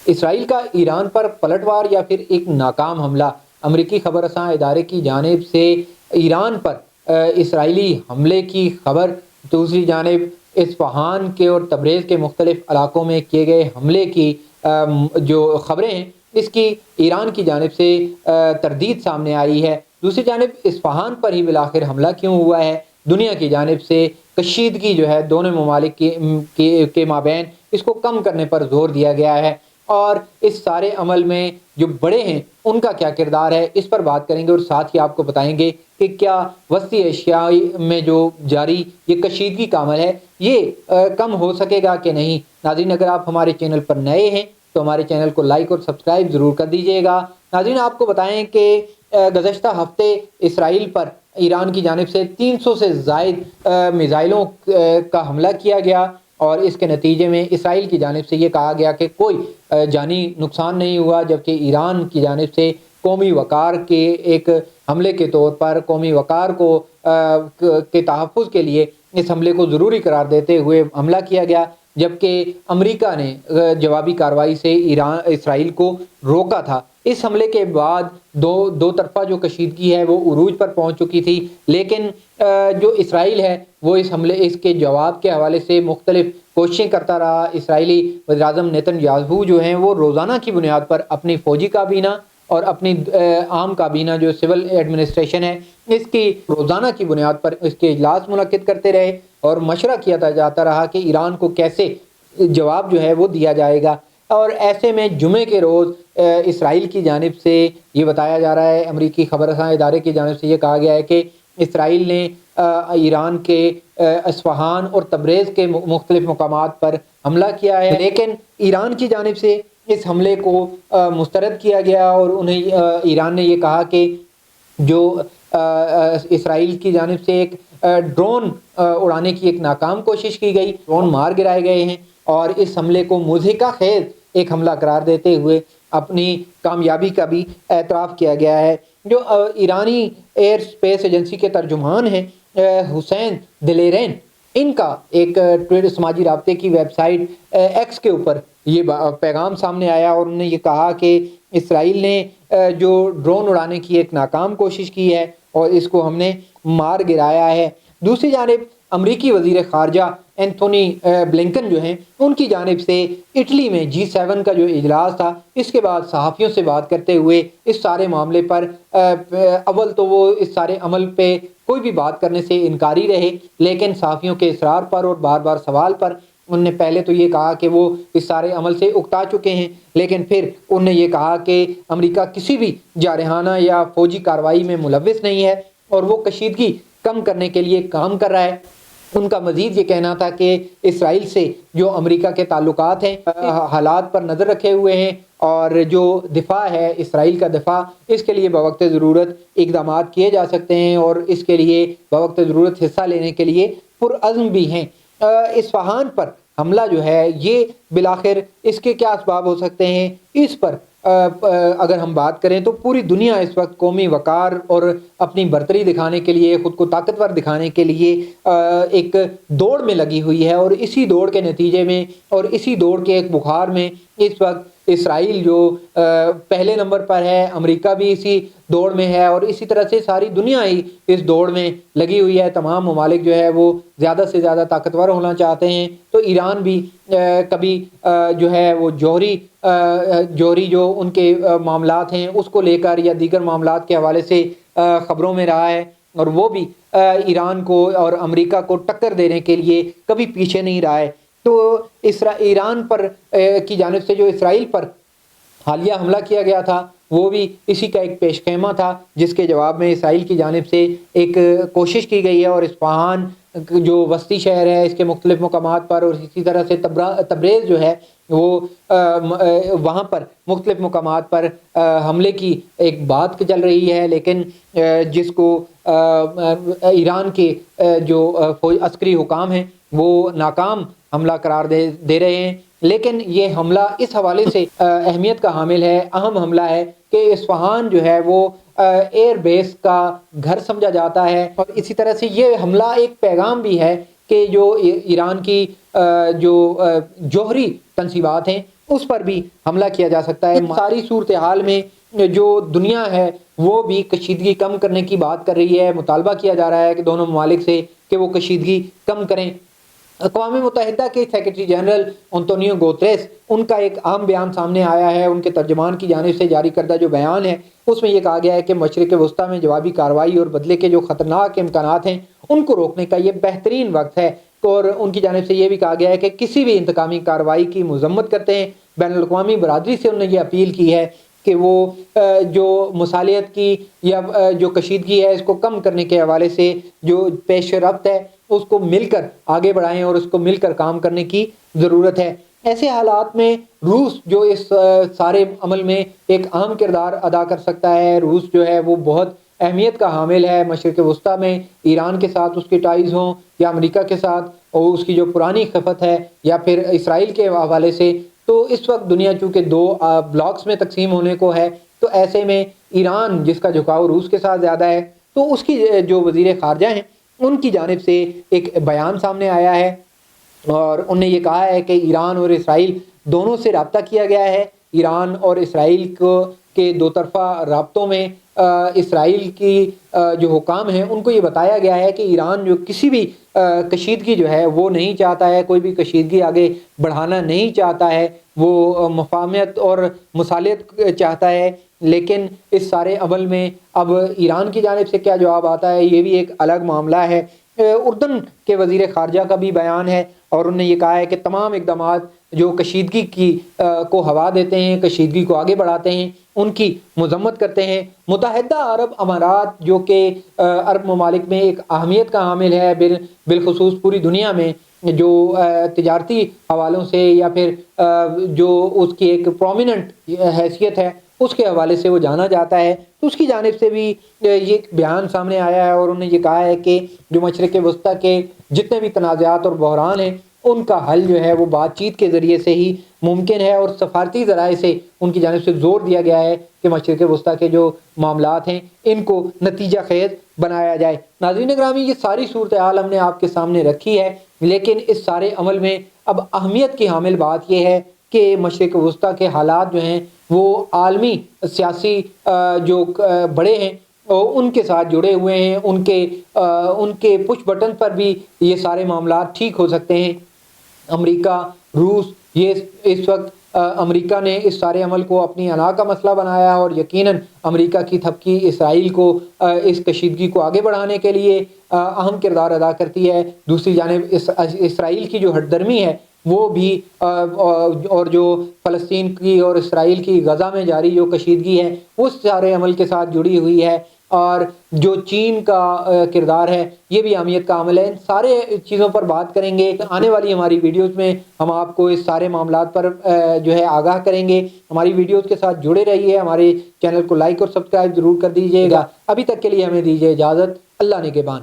اسرائیل کا ایران پر پلٹوار یا پھر ایک ناکام حملہ۔ امریکی خبر رساں ادارے کی جانب سے ایران پر اسرائیلی حملے کی خبر، دوسری جانب اصفہان کے اور تبریز کے مختلف علاقوں میں کیے گئے حملے کی جو خبریں ہیں اس کی ایران کی جانب سے تردید سامنے آئی ہے۔ دوسری جانب اصفہان پر ہی بالآخر حملہ کیوں ہوا ہے؟ دنیا کی جانب سے کشیدگی جو ہے دونوں ممالک کے مابین اس کو کم کرنے پر زور دیا گیا ہے، اور اس سارے عمل میں جو بڑے ہیں ان کا کیا کردار ہے اس پر بات کریں گے، اور ساتھ ہی آپ کو بتائیں گے کہ کیا وسطی ایشیا میں جو جاری یہ کشیدگی کا عمل ہے یہ کم ہو سکے گا کہ نہیں۔ ناظرین، اگر آپ ہمارے چینل پر نئے ہیں تو ہمارے چینل کو لائک اور سبسکرائب ضرور کر دیجئے گا۔ ناظرین، آپ کو بتائیں کہ گزشتہ ہفتے اسرائیل پر ایران کی جانب سے 300 سے زائد میزائلوں کا حملہ کیا گیا، اور اس کے نتیجے میں اسرائیل کی جانب سے یہ کہا گیا کہ کوئی جانی نقصان نہیں ہوا، جبکہ ایران کی جانب سے قومی وقار کے ایک حملے کے طور پر قومی وقار کے تحفظ کے لیے اس حملے کو ضروری قرار دیتے ہوئے حملہ کیا گیا، جبکہ امریکہ نے جوابی کارروائی سے اسرائیل کو روکا تھا۔ اس حملے کے بعد دو طرفہ جو کشیدگی ہے وہ عروج پر پہنچ چکی تھی، لیکن جو اسرائیل ہے وہ اس کے جواب کے حوالے سے مختلف کوششیں کرتا رہا۔ اسرائیلی وزیر اعظم نیتن یاہو جو ہیں وہ روزانہ کی بنیاد پر اپنی فوجی کابینہ اور اپنی عام کابینہ جو سول ایڈمنسٹریشن ہے اس کی روزانہ کی بنیاد پر اس کے اجلاس منعقد کرتے رہے، اور مشورہ کیا جاتا رہا کہ ایران کو کیسے جواب جو ہے وہ دیا جائے گا۔ اور ایسے میں جمعے کے روز اسرائیل کی جانب سے یہ بتایا جا رہا ہے، امریکی خبر رساں ادارے کی جانب سے یہ کہا گیا ہے کہ اسرائیل نے ایران کے اصفہان اور تبریز کے مختلف مقامات پر حملہ کیا ہے، لیکن ایران کی جانب سے اس حملے کو مسترد کیا گیا، اور ایران نے یہ کہا کہ جو اسرائیل کی جانب سے ایک ڈرون اڑانے کی ایک ناکام کوشش کی گئی، ڈرون مار گرائے گئے ہیں، اور اس حملے کو مضحکہ خیز ایک حملہ قرار دیتے ہوئے اپنی کامیابی کا بھی اعتراف کیا گیا ہے۔ جو ایرانی ایئر سپیس ایجنسی کے ترجمان ہیں حسین دلیرین، ان کا ایک سماجی رابطے کی ویب سائٹ ایکس کے اوپر یہ پیغام سامنے آیا، اور انہوں نے یہ کہا کہ اسرائیل نے جو ڈرون اڑانے کی ایک ناکام کوشش کی ہے اور اس کو ہم نے مار گرایا ہے۔ دوسری جانب امریکی وزیر خارجہ اینتھونی بلنکن جو ہیں ان کی جانب سے اٹلی میں G7 کا جو اجلاس تھا اس کے بعد صحافیوں سے بات کرتے ہوئے اس سارے معاملے پر اول تو وہ اس سارے عمل پہ کوئی بھی بات کرنے سے انکاری رہے، لیکن صحافیوں کے اصرار پر اور بار بار سوال پر انہوں نے پہلے تو یہ کہا کہ وہ اس سارے عمل سے اکتا چکے ہیں، لیکن پھر انہوں نے یہ کہا کہ امریکہ کسی بھی جارحانہ یا فوجی کارروائی میں ملوث نہیں ہے اور وہ کشیدگی کم کرنے کے لیے کام کر رہا ہے۔ ان کا مزید یہ کہنا تھا کہ اسرائیل سے جو امریکہ کے تعلقات ہیں حالات پر نظر رکھے ہوئے ہیں، اور جو دفاع ہے اسرائیل کا دفاع اس کے لیے بوقت ضرورت اقدامات کیے جا سکتے ہیں، اور اس کے لیے بوقت ضرورت حصہ لینے کے لیے پرعزم بھی ہیں۔ اصفہان پر حملہ جو ہے یہ بالآخر اس کے کیا اسباب ہو سکتے ہیں، اس پر اگر ہم بات کریں تو پوری دنیا اس وقت قومی وقار اور اپنی برتری دکھانے کے لیے، خود کو طاقتور دکھانے کے لیے ایک دوڑ میں لگی ہوئی ہے، اور اسی دوڑ کے نتیجے میں اور اسی دوڑ کے ایک بخار میں اس وقت اسرائیل جو پہلے نمبر پر ہے، امریکہ بھی اسی دوڑ میں ہے، اور اسی طرح سے ساری دنیا ہی اس دوڑ میں لگی ہوئی ہے۔ تمام ممالک جو ہے وہ زیادہ سے زیادہ طاقتور ہونا چاہتے ہیں، تو ایران بھی کبھی جو ہے وہ جوہری جو ان کے معاملات ہیں اس کو لے کر یا دیگر معاملات کے حوالے سے خبروں میں رہا ہے، اور وہ بھی ایران کو اور امریکہ کو ٹکر دینے کے لیے کبھی پیچھے نہیں رہا ہے۔ تو ایران پر کی جانب سے جو اسرائیل پر حالیہ حملہ کیا گیا تھا وہ بھی اسی کا ایک پیش خیمہ تھا، جس کے جواب میں اسرائیل کی جانب سے ایک کوشش کی گئی ہے، اور اصفہان جو وسطی شہر ہے اس کے مختلف مقامات پر، اور اسی طرح سے تبریز جو ہے وہ وہاں پر مختلف مقامات پر حملے کی ایک بات چل رہی ہے، لیکن جس کو ایران کے جو عسکری حکام ہیں وہ ناکام حملہ قرار دے رہے ہیں۔ لیکن یہ حملہ اس حوالے سے اہمیت کا حامل ہے، اہم حملہ ہے کہ اصفہان جو ہے وہ ایئر بیس کا گھر سمجھا جاتا ہے، اور اسی طرح سے یہ حملہ ایک پیغام بھی ہے کہ جو ایران کی جو جوہری تنصیبات ہیں اس پر بھی حملہ کیا جا سکتا ہے۔ ساری صورتحال میں جو دنیا ہے وہ بھی کشیدگی کم کرنے کی بات کر رہی ہے، مطالبہ کیا جا رہا ہے کہ دونوں ممالک سے کہ وہ کشیدگی کم کریں۔ اقوام متحدہ کے سیکرٹری جنرل انطونیو گوتریس، ان کا ایک اہم بیان سامنے آیا ہے، ان کے ترجمان کی جانب سے جاری کردہ جو بیان ہے اس میں یہ کہا گیا ہے کہ مشرق وسطیٰ میں جوابی کارروائی اور بدلے کے جو خطرناک امکانات ہیں ان کو روکنے کا یہ بہترین وقت ہے، اور ان کی جانب سے یہ بھی کہا گیا ہے کہ کسی بھی انتقامی کارروائی کی مذمت کرتے ہیں۔ بین الاقوامی برادری سے انہوں نے یہ اپیل کی ہے کہ وہ جو مصالحت کی یا جو کشیدگی ہے اس کو کم کرنے کے حوالے سے جو پیش رفت ہے اس کو مل کر آگے بڑھائیں اور اس کو مل کر کام کرنے کی ضرورت ہے۔ ایسے حالات میں روس جو اس سارے عمل میں ایک اہم کردار ادا کر سکتا ہے۔ روس جو ہے وہ بہت اہمیت کا حامل ہے مشرق وسطیٰ میں، ایران کے ساتھ اس کے ٹائز ہوں یا امریکہ کے ساتھ، اور اس کی جو پرانی خفت ہے یا پھر اسرائیل کے حوالے سے۔ تو اس وقت دنیا چونکہ دو بلاکس میں تقسیم ہونے کو ہے، تو ایسے میں ایران جس کا جھکاؤ روس کے ساتھ زیادہ ہے، تو اس کی جو وزیر خارجہ ہیں ان کی جانب سے ایک بیان سامنے آیا ہے، اور انہوں نے یہ کہا ہے کہ ایران اور اسرائیل دونوں سے رابطہ کیا گیا ہے۔ ایران اور اسرائیل کے دو طرفہ رابطوں میں اسرائیل کی جو حکام ہیں ان کو یہ بتایا گیا ہے کہ ایران جو کسی بھی کشیدگی جو ہے وہ نہیں چاہتا ہے، کوئی بھی کشیدگی آگے بڑھانا نہیں چاہتا ہے، وہ مفاہمت اور مصالحت چاہتا ہے۔ لیکن اس سارے عمل میں اب ایران کی جانب سے کیا جواب آتا ہے یہ بھی ایک الگ معاملہ ہے۔ اردن کے وزیر خارجہ کا بھی بیان ہے، اور انہوں نے یہ کہا ہے کہ تمام اقدامات جو کشیدگی کو ہوا دیتے ہیں، کشیدگی کو آگے بڑھاتے ہیں، ان کی مذمت کرتے ہیں۔ متحدہ عرب امارات جو کہ عرب ممالک میں ایک اہمیت کا حامل ہے، بالخصوص پوری دنیا میں جو تجارتی حوالوں سے یا پھر جو اس کی ایک پرومیننٹ حیثیت ہے اس کے حوالے سے وہ جانا جاتا ہے، تو اس کی جانب سے بھی یہ بیان سامنے آیا ہے، اور انہوں نے یہ کہا ہے کہ جو مشرق وسطیٰ کے جتنے بھی تنازعات اور بحران ہیں ان کا حل جو ہے وہ بات چیت کے ذریعے سے ہی ممکن ہے، اور سفارتی ذرائع سے ان کی جانب سے زور دیا گیا ہے کہ مشرق وسطیٰ کے جو معاملات ہیں ان کو نتیجہ خیز بنایا جائے۔ ناظرین گرامی، یہ ساری صورتحال ہم نے آپ کے سامنے رکھی ہے، لیکن اس سارے عمل میں اب اہمیت کی حامل بات یہ ہے کہ مشرق وسطیٰ کے حالات جو ہیں وہ عالمی سیاسی جو بڑے ہیں ان کے ساتھ جڑے ہوئے ہیں، ان کے پش بٹن پر بھی یہ سارے معاملات ٹھیک ہو سکتے ہیں۔ امریکہ، روس، یہ اس وقت امریکہ نے اس سارے عمل کو اپنی انا کا مسئلہ بنایا، اور یقیناً امریکہ کی تھپکی اسرائیل کو اس کشیدگی کو آگے بڑھانے کے لیے اہم کردار ادا کرتی ہے۔ دوسری جانب اسرائیل کی جو ہٹ درمی ہے وہ بھی اور جو فلسطین کی اور اسرائیل کی غزہ میں جاری جو کشیدگی ہے اس سارے عمل کے ساتھ جڑی ہوئی ہے، اور جو چین کا کردار ہے یہ بھی اہمیت کا عمل ہے۔ ان سارے چیزوں پر بات کریں گے آنے والی ہماری ویڈیوز میں، ہم آپ کو اس سارے معاملات پر جو ہے آگاہ کریں گے۔ ہماری ویڈیوز کے ساتھ جڑے رہیے، ہمارے چینل کو لائک اور سبسکرائب ضرور کر دیجیے گا۔ ابھی تک کے لیے ہمیں دیجیے اجازت، اللہ نگہبان۔